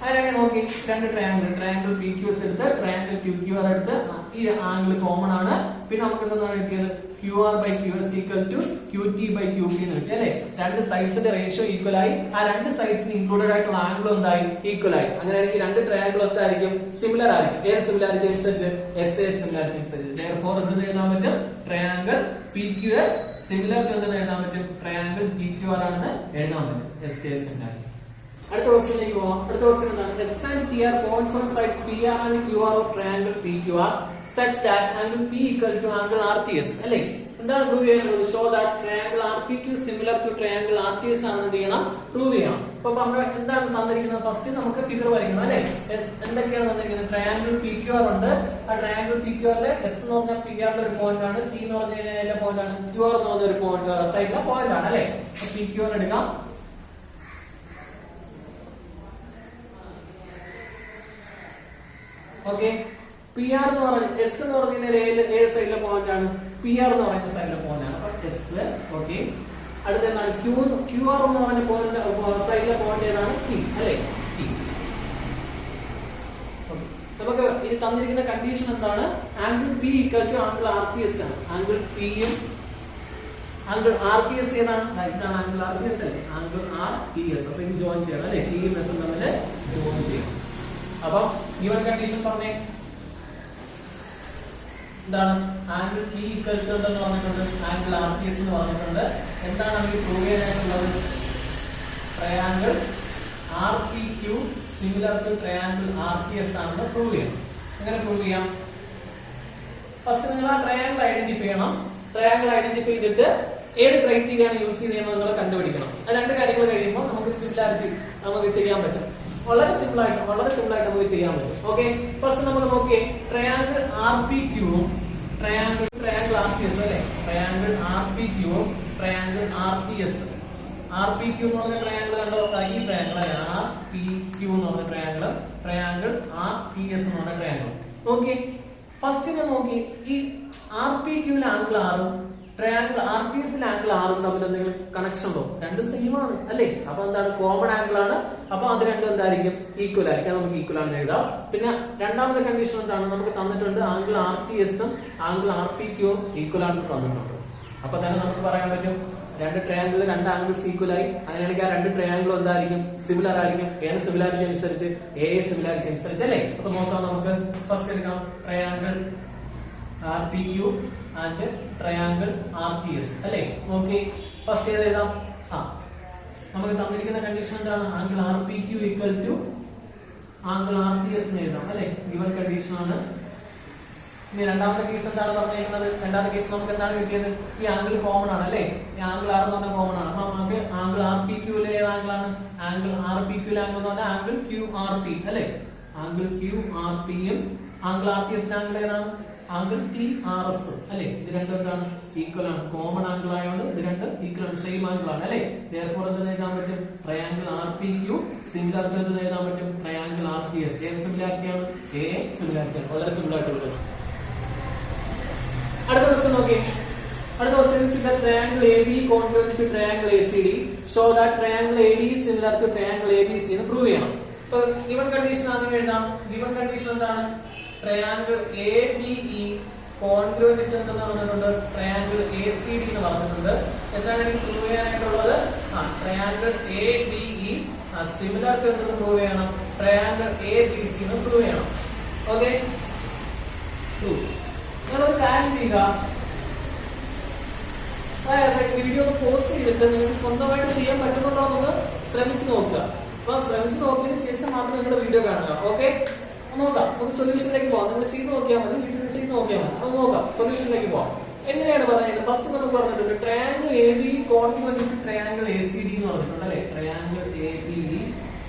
അതിനെ നോക്കി രണ്ട് ട്രയാങ്കിൾ PQS എടുത്ത് ട്രയാങ്കിൾ QQR എടുത്ത് ഈ ആംഗിൾ കോമൺ ആണ്. പിന്നെ നമുക്ക് എന്താണ് കിട്ടിയത്? QR by QS equal to QT by QP എന്ന് കിട്ടി അല്ലേ? രണ്ട് സൈഡ്സിന്റെ റേഷ്യോ ഈക്വൽ ആയി, ആ രണ്ട് സൈഡ്സിന് ഇൻക്ലൂഡഡ് ആയിട്ടുള്ള ആംഗിൾ എന്തായി? ഈക്വൽ ആയി. അങ്ങനെയാണെങ്കിൽ രണ്ട് ട്രയാങ്കിൾ ഒക്കെ ആയിരിക്കും സിമിലർ ആയിരിക്കും. ഏത് സിമിലാരിറ്റി അനുസരിച്ച്? SA സിമിലാരിറ്റി അനുസരിച്ച്. therefore ഇവിടെ എഴുതാൻ പറ്റും ട്രയാങ്കിൾ PQS സിമിലർ ടു എന്ന് എഴുതാൻ പറ്റും ട്രയാങ്കിൾ TQR ആണെന്ന് എഴുതാൻ പറ്റും. SA similarity. അടുത്ത ക്വസ്റ്റ്യനിലേക്ക് പോവാം. അടുത്ത ക്വസ്റ്റ്യൻ എന്താണ്? S and T are points on sides PR and QR of triangle PQR such that angle P equal to angle RTS അല്ലേ? എന്താണ് പ്രൂവ് ചെയ്യുന്നത്? Show that triangle RPQ similar to triangle RTS ആണെന്ന് എന്ത് ചെയ്യണം? പ്രൂവ് ചെയ്യണം. അപ്പൊ നമ്മൾ എന്താണ് തന്നിരിക്കുന്നത്? ഫസ്റ്റ് നമുക്ക് ഫിഗർ വരയ്ക്കണം അല്ലേ? എന്തൊക്കെയാണ് തന്നിരിക്കുന്നത്? ട്രയാങ്കിൾ PQR ഉണ്ട്. ആ ട്രയാങ്കിൾ PQRലെ S എന്ന് പറഞ്ഞാൽ PR ലെ ഒരു പോയിന്റ് ആണ്, T എന്ന് പറഞ്ഞാൽ പോയിന്റ് ആണ്, QR എന്ന് പറഞ്ഞ ഒരു പോയിന്റ് സൈഡിലെ പോയിന്റ് ആണ് അല്ലേ? PQR എടുക്കാം. ഓക്കെ, PR എന്ന് പറഞ്ഞാൽ S എന്ന് പറഞ്ഞാൽ ഏത് സൈഡിലെ പോയിന്റ് ആണ്? PR എന്ന് പറയുന്ന സൈഡിലെ പോയിന്റ് ആണ്. അപ്പൊ S. ഓക്കെ, അടുത്ത എന്താണ്? QR എന്ന് പറഞ്ഞ പോയിന്റ് സൈഡിലെ പോയിന്റ് ഏതാണ്? T അല്ലേ? T. നമുക്ക് ഇത് തന്നിരിക്കുന്ന കണ്ടീഷൻ എന്താണ്? Angle P equal to angle RTS ആണ്. ആംഗിൾ P യും ആംഗിൾ RTS ഏതാണ്? ഇതാണ് ആംഗിൾ RTS അല്ലേ? Angle RTS. അപ്പൊ ഇത് ജോയിൻ ചെയ്യണം അല്ലേ? T യും S തമ്മിൽ ജോയിൻ ചെയ്യണം. അപ്പൊ ഗിവൻ കണ്ടീഷൻ പറഞ്ഞേ എന്താണ്? ആംഗിൾ P ഈക്വൽ ടു എന്ന് പറഞ്ഞിട്ടുണ്ട്, ആംഗിൾ RTS എന്ന് പറഞ്ഞിട്ടുണ്ട്. എന്താണ് നമുക്ക് പ്രൂവ് ചെയ്യാനായിട്ടുള്ളത്? Triangle RPQ similar to triangle RTS ആണെന്ന് പ്രൂവ് ചെയ്യണം. എങ്ങനെ പ്രൂവ് ചെയ്യാം? ഫസ്റ്റ് നിങ്ങൾ ആ ട്രയാങ്കിൾ ഐഡന്റിഫൈ ചെയ്യണം. ട്രയാങ്കിൾ ഐഡന്റിഫൈ ചെയ്തിട്ട് ഏത് ക്രൈറ്റീരിയ ആണ് യൂസ് ചെയ്യുന്നത് നിങ്ങൾ കണ്ടുപിടിക്കണം. ആ രണ്ട് കാര്യങ്ങൾ കഴിയുമ്പോൾ നമുക്ക് സിമിലാരിറ്റി നമുക്ക് ചെയ്യാൻ പറ്റും. വളരെ സിമ്പിൾ ആയിട്ട് നമുക്ക് ചെയ്യാൻ പറ്റും. ഓക്കെ, ഫസ്റ്റ് നമുക്ക് നോക്കിയേ ട്രയാങ്കിൾ RPQ ഉം ട്രയാങ്കിൾ RTS അല്ലേ? ട്രയാങ്കിൾ RPQ ഉം ട്രയാങ്കിൾ RTS. RPQ എന്ന് പറഞ്ഞ ട്രയാങ്കിൾ കണ്ടോ? ഈ ട്രയാങ്കിൾ RPQ എന്ന് പറഞ്ഞ ട്രയാങ്കിൾ RTS എന്ന് പറഞ്ഞ ട്രയാങ്കിൾ. നോക്കി ഫസ്റ്റ് നോക്കി ഈ RPQ ആംഗിൾ ആറും ട്രയാങ്കിൾ RTS ആംഗിൾ ആറും തമ്മിൽ എന്തെങ്കിലും കണക്ഷൻ ഉണ്ടോ? രണ്ട് സെയിം ആണ് അല്ലേ? അപ്പൊ എന്താണ്? കോമൺ ആംഗിൾ ആണ്. അപ്പൊ അത് രണ്ടും എന്തായിരിക്കും? ഈക്വൽ ആയിരിക്കും. നമുക്ക് ഈക്വൽ ആണെന്ന് എഴുതാം. പിന്നെ രണ്ടാമത്തെ കണ്ടീഷൻ എന്താണ്? നമുക്ക് തന്നിട്ടുണ്ട് ആംഗിൾ RTS ഉം ആംഗിൾ RPQ ഉം ഈക്വൽ ആണെന്ന് തന്നിട്ടുണ്ട്. അപ്പൊ തന്നെ നമുക്ക് പറയാൻ പറ്റും രണ്ട് ട്രയാങ്കിൾ രണ്ട് ആംഗിൾസ് ഈക്വൽ ആയി. അങ്ങനെയാണെങ്കിൽ ആ രണ്ട് ട്രയാങ്കിളും എന്തായിരിക്കും? സിമിലർ ആയിരിക്കും. ഏത് സിമിലാരിറ്റി അനുസരിച്ച്? സിമിലാരിറ്റി അനുസരിച്ച് അല്ലേ? അപ്പൊ നോക്കാം, നമുക്ക് ഫസ്റ്റ് എടുക്കാം triangle RPQ and triangle RTS അല്ലേ? നോക്കി ഫസ്റ്റ് ഏത് എഴുതാം? നമുക്ക് തന്നിരിക്കുന്ന കണ്ടീഷൻ എന്താണ്? Angle RPQ equal to angle RTS എന്ന് എഴുതാം അല്ലേ? ഗിവൻ കണ്ടീഷൻ ആണ്. ഇനി രണ്ടാമത്തെ കേസ് എന്താണ് പറഞ്ഞിരിക്കുന്നത്? രണ്ടാമത്തെ കേസ് നമുക്ക് എന്താണ് കിട്ടിയത്? ഈ ആംഗിൾ കോമൺ ആണ് അല്ലേ? ഈ ആംഗിൾ R എന്ന് പറഞ്ഞാൽ കോമൺ ആണ്. അപ്പൊ നമുക്ക് ആംഗിൾ RPQലെ ഏത് ആംഗിൾ ആണ്? ആംഗിൾ RPQലെ ആംഗിൾ എന്ന് പറഞ്ഞാൽ ആംഗിൾ QRP അല്ലേ? ആംഗിൾ QRP യും ആംഗിൾ RTS ആംഗിൾ ഏതാണ്? ആംഗിൾ TRS അല്ലേ? ഇത് രണ്ടും എന്താണ്? ഈക്വൽ ആണ്. കോമൺ ആംഗിൾ ആയതുകൊണ്ട് ഇത് രണ്ടും ഈക്വൽ ആണ്, സെയിം ആംഗിൾ ആണ് അല്ലേ? therefore എന്ത് എഴുതാൻ പറ്റും? ട്രയാങ്കിൾ RPQ സിമിലർ ടു എന്ത് എഴുതാൻ പറ്റും? Triangle RTS. ഏത് സിമിലാരിറ്റി ആണ്? സിമിലാരിറ്റി ആണ്. വളരെ സിമ്പിൾ ആയിട്ടുള്ള ക്വസ്റ്റ്യൻ. അടുത്ത ക്വസ്റ്റ്യൻ നോക്കിയേ. അടുത്ത question figure triangle AB congruent to triangle ACD show that triangle AD is similar to triangle ABC എന്ന് പ്രൂവ് ചെയ്യണം. ഇപ്പൊ ഗിവൻ കണ്ടീഷൻ ആദ്യം എഴുതാം. ഗിവൻ കണ്ടീഷൻ എന്താണ്? ട്രയാങ്കിൾ ABE കോൺഗ്രുവന്റ് എന്ന് പറഞ്ഞിട്ടുണ്ട്, ട്രയാങ്കിൾ ACD എന്ന് പറഞ്ഞിട്ടുണ്ട്. എന്താണ് എനിക്ക് പ്രൂവ് ചെയ്യാനായിട്ടുള്ളത്? ട്രയാങ്കിൾ ADE സിമിലർ ടു എന്ന് പ്രൂവ് ചെയ്യണം, ട്രയാങ്കിൾ ABC എന്ന് പ്രൂവ് ചെയ്യണം. ഓക്കെ, നിങ്ങളൊരു കാര്യം ചെയ്യുക, അതായത് വീഡിയോ ഒന്ന് പോസ്റ്റ് ചെയ്തിട്ട് നിങ്ങൾക്ക് സ്വന്തമായിട്ട് ചെയ്യാൻ പറ്റുന്നുണ്ടോ എന്ന് ശ്രമിച്ചു നോക്കുക. അപ്പൊ ശ്രമിച്ചു നോക്കിയതിനു ശേഷം മാത്രം നിങ്ങളുടെ വീഡിയോ കാണുക. ഓക്കെ, നോക്കാം. നമുക്ക് സൊല്യൂഷനിലേക്ക് പോകാം. നിങ്ങൾ ചെയ്ത് നോക്കിയാൽ മതി, വീട്ടിൽ ചെയ്ത് നോക്കിയാൽ മതി. നമുക്ക് നോക്കാം, സൊല്യൂഷനിലേക്ക് പോകാം. എങ്ങനെയാണ് പറയുന്നത്? ഫസ്റ്റ് നമുക്ക് പറഞ്ഞിട്ടുണ്ട് triangle AB congruent to triangle ACD എന്ന് പറഞ്ഞിട്ടുണ്ട് അല്ലെ? Triangle ABE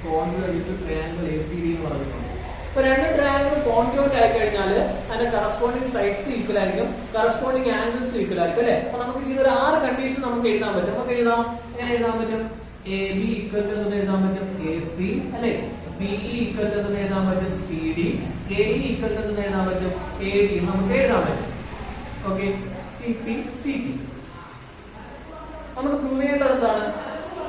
congruent to triangle ACD എന്ന് പറഞ്ഞിട്ടുണ്ട്. ഇപ്പൊ രണ്ട് ട്രയാങ്കിൾ കോൺഗ്രുവന്റ് ആയി കഴിഞ്ഞാൽ അതിന്റെ കറസ്പോണ്ടിങ് സൈഡ്സ് ഈക്വൽ ആയിരിക്കും, കറസ്പോണ്ടിങ് ആംഗിൾസ് ഈക്വൽ ആയിരിക്കും അല്ലെ? അപ്പൊ നമുക്ക് ഇതൊരു 6 കണ്ടീഷൻ നമുക്ക് എഴുതാൻ പറ്റും. നമുക്ക് എഴുതാം. എങ്ങനെ എഴുതാൻ പറ്റും? എ ബി ഈക്വൽ ടു എന്ന് എഴുതാൻ പറ്റും എ സി അല്ലെ, ബി ഇ ഈക്വൽ ടു എന്ന് എഴുതാൻ പറ്റും C D, A E equal to എന്ന് എഴുതാൻ പറ്റും എ ഡി നമുക്ക് എഴുതാൻ പറ്റും. Okay, C P C T. നമുക്ക് പ്രൂവ് ചെയ്യേണ്ടത് എന്താണ്?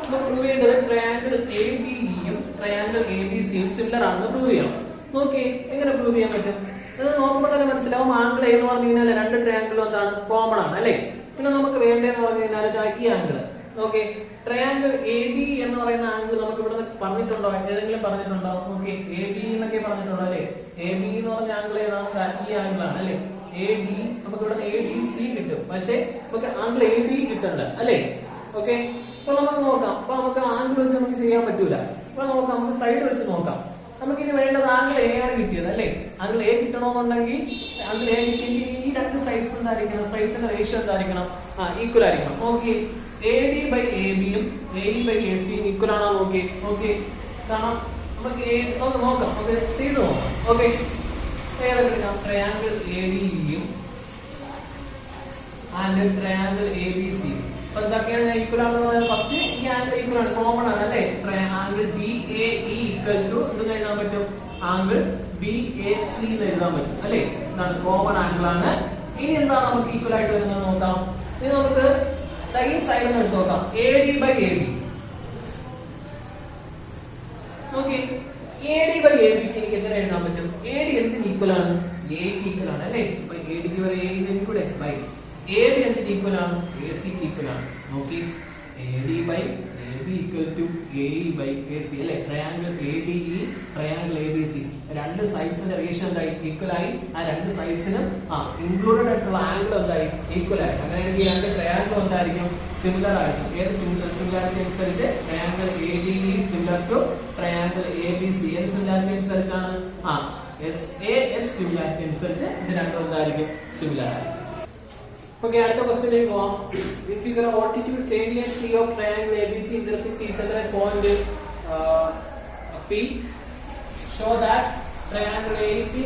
നമുക്ക് പ്രൂവ് ചെയ്യേണ്ടത് ട്രയാങ്കിൾ എ ബി ഇയും ട്രയാങ്കിൾ എ ബി സിയും സിമിലർ ആണെന്ന് പ്രൂവ് ചെയ്യണം. നോക്കി എങ്ങനെ പ്രൂവ് ചെയ്യാൻ പറ്റും? ഇത് നോക്കുമ്പോൾ തന്നെ മനസ്സിലാവും. ആംഗിൾ എന്ന് പറഞ്ഞു കഴിഞ്ഞാൽ രണ്ട് ട്രയാങ്കിളും എന്താണ് കോമൺ ആണ് അല്ലെ. പിന്നെ നമുക്ക് വേണ്ടതെന്ന് പറഞ്ഞു കഴിഞ്ഞാൽ ഈ ആംഗിൾ നോക്കി, ട്രയാങ്കിൾ എ ബി എന്ന് പറയുന്ന ആംഗിൾ നമുക്ക് ഇവിടെ പറഞ്ഞിട്ടുണ്ടോ? ഏതെങ്കിലും പറഞ്ഞിട്ടുണ്ടോ? നോക്കി, എ ബി എന്നൊക്കെ പറഞ്ഞിട്ടുണ്ടോ അല്ലെ. എ ബി എന്ന് പറഞ്ഞ ആംഗിൾ ഏതാണ്? ഈ ആംഗിൾ ആണ് അല്ലെ. എ ഡി നമുക്ക് ഇവിടെ എ ഡി സി കിട്ടും, പക്ഷെ നമുക്ക് ആംഗിൾ എ ഡി കിട്ടണ്ട അല്ലെ. ഓക്കെ, അപ്പൊ നമുക്ക് നോക്കാം. അപ്പൊ നമുക്ക് ആംഗിൾ വെച്ച് നമുക്ക് ചെയ്യാൻ പറ്റൂല. അപ്പൊ നോക്കാം, നമുക്ക് സൈഡ് വെച്ച് നോക്കാം. നമുക്ക് ഇനി വേണ്ടത് ആംഗിൾ എ ആണ് കിട്ടിയത് അല്ലെ. ആംഗിൾ എ കിട്ടണമെന്നുണ്ടെങ്കിൽ ആംഗിൾ എ കിട്ടിയെങ്കിൽ ഈ രണ്ട് സൈഡ്സ് എന്തായിരിക്കണം? സൈഡ്സിന്റെ റേഷ്യോ എന്തായിരിക്കണം? ഈക്വൽ ആയിരിക്കണം. നോക്കി, എ ഡി ബൈ എ ബിയും എ ഇ ബൈ എ സിയും ഈക്വൽ ആണോ? നോക്കി നോക്കി കാരണം നമുക്ക് നോക്കാം, നമുക്ക് ചെയ്തു നോക്കാം. ഓക്കെ, ഏതൊക്കെ എടുക്കാം? ട്രയാങ്കിൾ എ ഡി ഇയും and triangle A B C. അപ്പൊ എന്തൊക്കെയാണ് ഞാൻ ഈക്വൽ ആണെന്ന് പറയുന്നത്? ഫസ്റ്റ് ഈ ആംഗിൾ ഈക്വൽ ആണ്, കോമൺ ആണ് അല്ലെ. Angle B A E equal to എന്തെന്ന് എഴുതാൻ പറ്റും? ആംഗിൾ ബി എ സി എന്ന് എഴുതാൻ പറ്റും അല്ലെ. എന്താണ്? കോമൺ ആംഗിൾ ആണ്. ഇനി എന്താണ് നമുക്ക് ഈക്വൽ ആയിട്ട് വരുന്നത് നോക്കാം. ഇനി നമുക്ക് ഈ സൈഡിൽ നിന്ന് എടുത്ത് നോക്കാം. A D by A B. നോക്കി, എ ഡി ബൈ എ ബിക്ക് എനിക്ക് എങ്ങനെ എഴുതാൻ പറ്റും? എ ഡി എന്തിന് ഈക്വൽ ആണ്? എക്ക് ഈക്വൽ ആണ് അല്ലെ. അപ്പൊ എ ഡിക്ക് വരെ എ കൂടെ ബൈ എ ബി എന്തിന് ഈക്വൽ ആണ്? എ സിക്ക് ഈക്വൽ ആണ്. നോക്കി, A D by A B equal to A E by A C അല്ലെ. Triangle A D E triangle A B C രണ്ട് സൈഡ്സിന്റെ റേഷ്യോ എന്തായി? ഈക്വൽ ആയി. ആ രണ്ട് സൈഡ്സിനും ഇൻക്ലൂഡഡ് ആയിട്ടുള്ള ആംഗിൾ എന്തായി? ഈക്വൽ ആയി. അങ്ങനെയാണെങ്കിൽ രണ്ട് ട്രയാങ്കിൾ എന്തായിരിക്കും? സിമിലർ ആയിരിക്കും. ഏത് സിമിലാരിറ്റി അനുസരിച്ച്? Triangle A D E similar to triangle A B C. ഏത് സിമിലാരിറ്റി അനുസരിച്ചാണ്? എസ് എ എസ് സിമിലാരിറ്റി അനുസരിച്ച് ഇത് രണ്ടും എന്തായിരിക്കും? സിമിലർ ആയിരിക്കും. Okay, അടുത്ത ക്വസ്റ്റ്യനിലേക്ക് പോവാം. In figure altitude AD and C of triangle ABC intersect each other at point P. Show that triangle AEP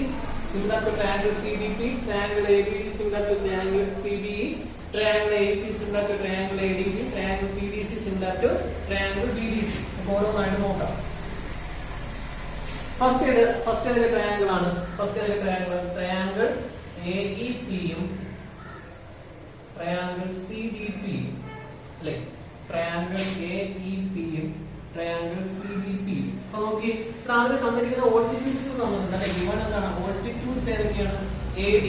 similar to triangle CDP, triangle ABC similar to triangle CBE, triangle AEP similar to triangle ADB, triangle PDC similar to triangle BDC. ഓരോന്നായിട്ട് നോക്കാം. ഫസ്റ്റ് ട്രയാങ്കിൾ ആണ്. ട്രയാങ്കിൾ AEP യും ട്രയാങ്കിൾ CDP അല്ലെ. ട്രയാങ്കിൾ AEP യും ട്രയാങ്കിൾ CDP. അപ്പൊ നോക്കി, ആദ്യം തന്നിരിക്കുന്ന ഓൾട്ടിറ്റ്യൂഡ്സ് തന്നിട്ടുണ്ട് അല്ലെ. ഗിവൺ എന്താണ്? ഓൾട്ടിറ്റ്യൂഡ്സ് ഏതൊക്കെയാണ്? AD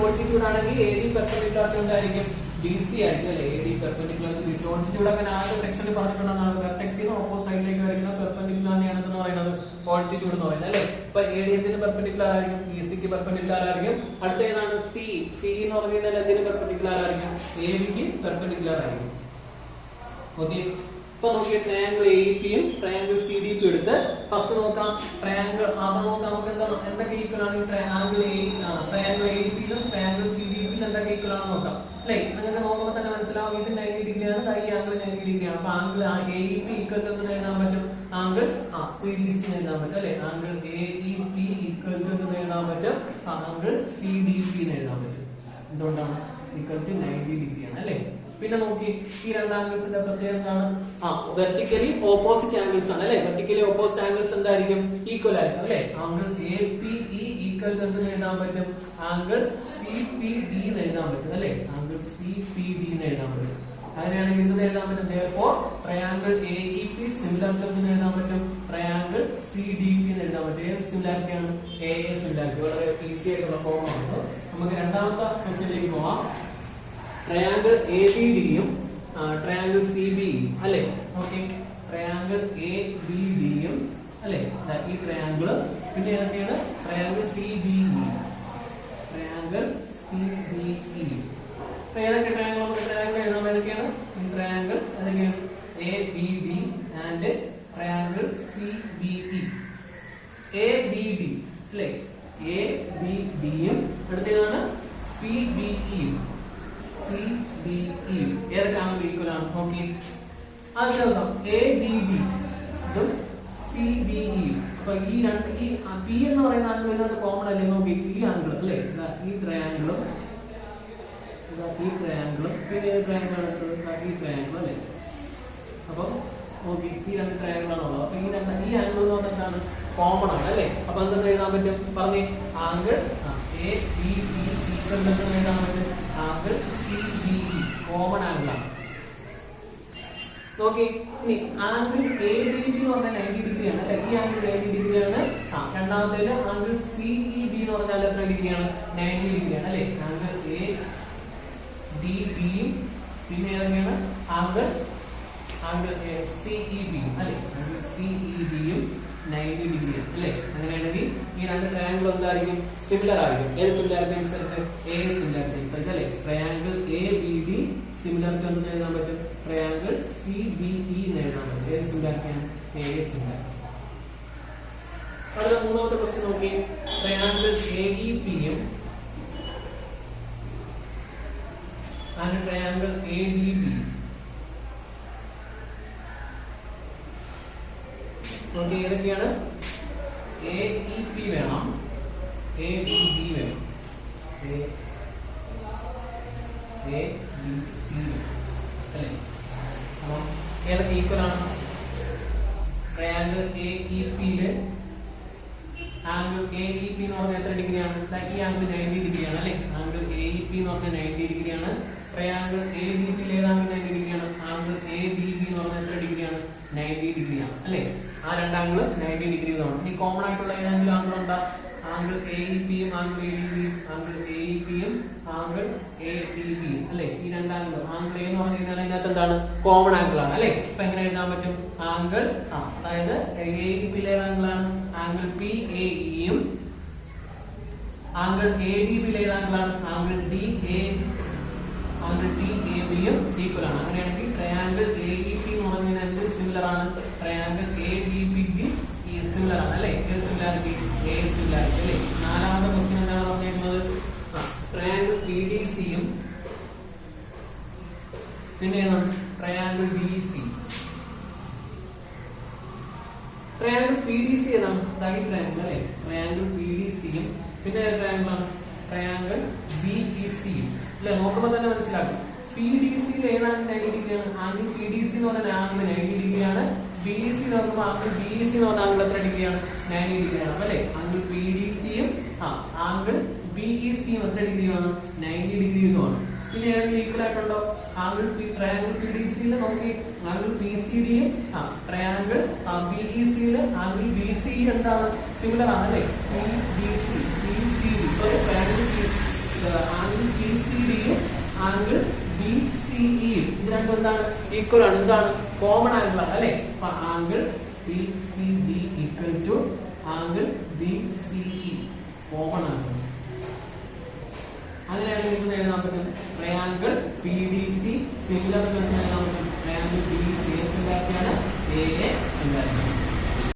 ഓൾട്ടിറ്റ്യൂഡ് ആണെങ്കിൽ AD പെർപെൻഡിക്കുലർ ടു എന്തായിരിക്കും? BC ആയിരിക്കും അല്ലെ. AD perpendicular to BC. Altitude അങ്ങനെ ആദ്യ സെക്ഷനിൽ പറഞ്ഞിട്ടുണ്ടെന്നാണ്. വെർട്ടെക്സിന് ഓപ്പോസിറ്റ് സൈഡിലേക്ക് വരയ്ക്കുന്ന പെർപെൻഡിക്കുലർ ആണ് എന്ന് പറയുന്നത് ഓൾട്ടിറ്റ്യൂഡ് എന്ന് പറയുന്നത് അല്ലെ. അപ്പൊ AD എന്തിന് പെർപെൻഡിക്കുലർ ആയിരിക്കും? BCക്ക് പെർപെൻഡിക്കുലർ ആയിരിക്കും. അടുത്ത ഏതാണ്? C എന്ന് പറഞ്ഞു കഴിഞ്ഞാൽ എന്തിന് പെർപെൻഡിക്കുലർ ആയിരിക്കും? ABക്ക് പെർപെൻഡിക്കുലർ ആയിരിക്കും. ഓക്കെ, ഇപ്പൊ നോക്കിയ ട്രയാങ്കിൾ AEP യും ട്രയാങ്കിൾ CDP എടുത്ത് ഫസ്റ്റ് നോക്കാം. ട്രയാങ്കിൾ നോക്കാം നമുക്ക് എന്തൊക്കെ ഈക്വൽ ആണ്? ട്രയാങ്കിൾ AEP യിലും ട്രയാങ്കിൾ CDP യിലും എന്തൊക്കെ ഈക്വൽ ആണ് നോക്കാം അല്ലെ. നിങ്ങൾക്ക് നോക്കുമ്പോൾ തന്നെ മനസ്സിലാവും. ഇത് 90 ഡിഗ്രി ആണ്, ഈ ആംഗിൾ 90 ഡിഗ്രി ആണ്. അപ്പൊ ആംഗിൾ AEP ഈക്വൽ ടു എന്ന് എഴുതാൻ പറ്റും? ആംഗിൾ PDC എന്ന് എഴുതാൻ പറ്റും അല്ലെ. ആംഗിൾ AEP ഈക്വൽ ടു എന്ന് എഴുതാൻ പറ്റും? ആംഗിൾ CDP എന്ന് എഴുതാൻ പറ്റും. എന്തുകൊണ്ടാണ്? ഈക്വൽ ടു 90 ഡിഗ്രി ആണ് അല്ലെ. പിന്നെ നോക്കി, ഈ രണ്ട് ആംഗിൾസിന്റെ പ്രത്യേകത എന്താണ്? വെർട്ടിക്കലി ഓപ്പോസിറ്റ് ആംഗിൾസ് ആണ് അല്ലെ. വെർട്ടിക്കലി ഓപ്പോസിറ്റ് ആംഗിൾസ് എന്തായിരിക്കും? ഈക്വൽ ആയിരിക്കും അല്ലെ. ആംഗിൾ APE ഈക്വൽ ടു എന്ന് എഴുതാൻ പറ്റും? ആംഗിൾ CPD എന്ന് എഴുതാൻ പറ്റും അല്ലെ. ആംഗിൾ CPD എന്ന് എഴുതാൻ പറ്റും. അങ്ങനെയാണെങ്കിൽ എന്ത് എഴുതാൻ പറ്റും? therefore triangle AEP similar to എന്ന് എഴുതാൻ പറ്റും? ട്രയാങ്കിൾ CDP എന്ന് എഴുതാൻ പറ്റും. ഏത് സിമിലാരിറ്റി ആണ്? AA similarity. വളരെ ഈസി ആയിട്ടുള്ള ഫോം ആണ്. നമുക്ക് രണ്ടാമത്തെ ക്വസ്റ്റ്യനിലേക്ക് പോവാം. ട്രയാങ്കിൾ ABD യും ട്രയാങ്കിൾ CBE അല്ലെ. ഓക്കെ, ട്രയാങ്കിൾ ABD യും അല്ലെ. ഈ ട്രയാങ്കിൾ പിന്നെ ഏതൊക്കെയാണ്? Triangle CBE. ഏതൊക്കെ ട്രയാങ്കിൾ നമുക്ക് ട്രയാങ്കിൾ എഴുതാൻ ഏതൊക്കെയാണ്? ട്രയാങ്കിൾ ഏതൊക്കെയാണ്? ABD and triangle CBE. ABD അല്ലെ. ABD യും അടുത്തതാണ് CBE. ഏതൊക്കെ ആംഗിൾ ഈക്വൽ ആണ്? നോക്കി, അത് നോക്കാം. ABD ഇതും CBE. അപ്പൊ ഈ രണ്ട് ഈ P എന്ന് പറയുന്ന ആംഗിൾ ഇതിനകത്ത് കോമൺ അല്ലേ. നോക്കി, ഈ ആംഗിൾ അല്ലെ. ഈ ട്രയാങ്കിളും പിന്നെ ഏത് ട്രയാങ്കിൾ? ഈ ട്രയാങ്കിൾ അല്ലെ. അപ്പൊ നോക്കി ഈ രണ്ട് ട്രയാങ്കിൾ ആണുള്ളത്. അപ്പൊ ഈ ആംഗിൾ എന്ന് പറഞ്ഞാൽ എന്താണ്? കോമൺ ആണ് അല്ലേ? അപ്പൊ എന്തെന്ന് എഴുതാൻ പറ്റും? പറഞ്ഞേ angle A B B equal എന്ന് എഴുതാൻ പറ്റും angle C B E common angle ആണ്. നോക്കി ഇനി ആംഗിൾ എ ബി ബി എന്ന് പറഞ്ഞാൽ 90 ഡിഗ്രി ആണ് അല്ലെ? ഈ ആംഗിൾ 90 ഡിഗ്രി ആണ്. രണ്ടാമത്തേല് ആംഗിൾ സി ഇ ബി എന്ന് പറഞ്ഞാൽ എത്ര ഡിഗ്രിയാണ്? 90 ഡിഗ്രി ആണ് അല്ലെ? ആംഗിൾ എ ഡി ബിയും പിന്നെ ഏതൊക്കെയാണ്? ആംഗിൾ സി ഇ ബിയും അല്ലെ? ആംഗിൾ സി ഇ ബിയും 90 ഡിഗ്രി ആണ് അല്ലെ? അങ്ങനെയാണെങ്കിൽ ഈ രണ്ട് ട്രയാങ്കിൾ എന്തായിരിക്കും? സിമിലർ ആയിരിക്കും. ഏത് സിമിലാരിറ്റി അനുസരിച്ച്? എ സിമിലാരിറ്റി അനുസരിച്ച് അല്ലെ? Triangle A B D similarity എന്ന് എഴുതാൻ പറ്റും. ട്രയാങ്കിൾ സി ബി ഇ എന്ന് എഴുതാൻ പറ്റും. ഏത് സിമിലാരിറ്റിയാണ്? A similarity. അടുത്ത മൂന്നാമത്തെ ക്വസ്റ്റ്യൻ നോക്കി. ട്രയാങ്കിൾ എ ഇ പിയും and triangle A D B നോക്കി ഏതൊക്കെയാണ്? എ ഇ പി വേണം, എ ഡി ബി വേണം, എ ബി പി അല്ലേ? അപ്പം ഏതൊക്കെ ഈക്വൽ ആണ്? ട്രയാങ്കിൾ എ ഇ പിയില് ആംഗിൾ എ ഇ പി എന്ന് പറഞ്ഞാൽ എത്ര ഡിഗ്രിയാണ്? ഈ ആംഗിൾ 90 ഡിഗ്രിയാണ് അല്ലെ? ആംഗിൾ എ ഇ പി എന്ന് പറഞ്ഞാൽ 90 ഡിഗ്രിയാണ്. ട്രയാങ്കിൾ എ ബി പിയിൽ ഏത് ആംഗിൾ 90 ഡിഗ്രിയാണ്? ആംഗിൾ എ ഡി ബി എന്ന് പറഞ്ഞാൽ എത്ര ഡിഗ്രിയാണ്? 90 ഡിഗ്രിയാണ് അല്ലെ? ആ രണ്ടാംഗിൾ 90 ഡിഗ്രി ആണ്. ഇനി കോമൺ ആയിട്ടുള്ള ഏതെങ്കിലും ആംഗിൾ ഉണ്ടോ? ആംഗിൾ എ ഇ പിയും ആംഗിൾ എ ഡി ബിയും, ആംഗിൾ എ ഇ പിയും ആംഗിൾ എ ഡി ബിയും അല്ലെ? ഈ രണ്ടാംഗിൾ ആംഗിൾ എ എന്ന് പറഞ്ഞു കഴിഞ്ഞാൽ അതിനകത്ത് എന്താണ്? കോമൺ ആംഗിൾ ആണ് അല്ലെ? അപ്പൊ എങ്ങനെ എഴുതാൻ പറ്റും? ആംഗിൾ അതായത് എ ഇ പിയിലെ ആംഗിൾ ആണ് ആംഗിൾ പി എ ഇയും, ആംഗിൾ എ ഡി ബിയിലെ ആംഗിൾ ആണ് ആംഗിൾ ഡി എ ബിയും ഈക്വൽ ആണ്. അങ്ങനെയാണെങ്കിൽ ട്രയാങ്കിൾ എ ഇ പി എന്ന് പറഞ്ഞു കഴിഞ്ഞാൽ എന്ത് സിമിലർ ആണ്? ട്രയാങ്കിൾ എ ഡി ബിക്ക് സിമിലർ ആണ് അല്ലെ? ഏത് സിമിലാരിറ്റി? എ സിമിലാരിറ്റി അല്ലെ? നാലാമത്തെ ക്വസ്റ്റ്യൻ എന്താണ് പറഞ്ഞിരിക്കുന്നത്? ട്രയാങ്കിൾ പി ഡി സിയും പിന്നെ triangle B C. Triangle P D C ഏതാണ്? ട്രയാങ്കിൾ അല്ലെ? ട്രയാങ്കിൾ പി ഡി സിയും പിന്നെ ട്രയാങ്കിൾ ആണ് ട്രയാങ്കിൾ ബി ഇ സിയും അല്ലെ? നോക്കുമ്പോൾ തന്നെ മനസ്സിലാക്കും. പി ഡി സിയിൽ ഏതാണ് 90 ഡിഗ്രിയാണ്? ആംഗിൾ പി ഡി സി എന്ന് പറഞ്ഞാൽ ആംഗിൾ 90 ഡിഗ്രിയാണ്. ബി ഇ സി എന്ന് പറയുമ്പോൾ ആംഗിൾ ബി ഇ സി എന്ന് പറഞ്ഞാൽ ആംഗിൾ എത്ര ഡിഗ്രിയാണ്? 90 ഡിഗ്രിയാണ് അല്ലെ? ആംഗിൾ പി ഡി സിയും ആംഗിൾ ബി ഇ സിയും എത്ര ഡിഗ്രിയാണ്? 90 ഡിഗ്രിയുമാണ്. പിന്നെ ഏതെങ്കിലും ഈക്വൽ ആയിട്ടുണ്ടോ? ആംഗിൾ ട്രയാങ്കിൾ പി ഡി സിയിൽ നോക്കി ആംഗിൾ പി സി ഡിയും ട്രയാങ്കിൾ ബി ഇ സിയിൽ ആംഗിൾ ബി സി എന്താണ്? സിമിലർ ആണ് അല്ലെ? ആംഗിൾ പി സി ഡിയും ആംഗിൾ ബി സി ഇയും ഇത് രണ്ടും എന്താണ്? ഈക്വൽ ആണ്. എന്താണ്? കോമൺ ആംഗിൾ ആണ് അല്ലെ? അപ്പൊ angle P C D equal to angle B C E common angle. അങ്ങനെയാണെങ്കിൽ ഇത് എഴുതാൻ പറ്റും triangle P D C similar എന്ന് എഴുതാൻ പറ്റും. ട്രയാങ്കിൾ ബി സി സിമിലാരിറ്റിയാണ്, എ സിമിലാരിറ്റി.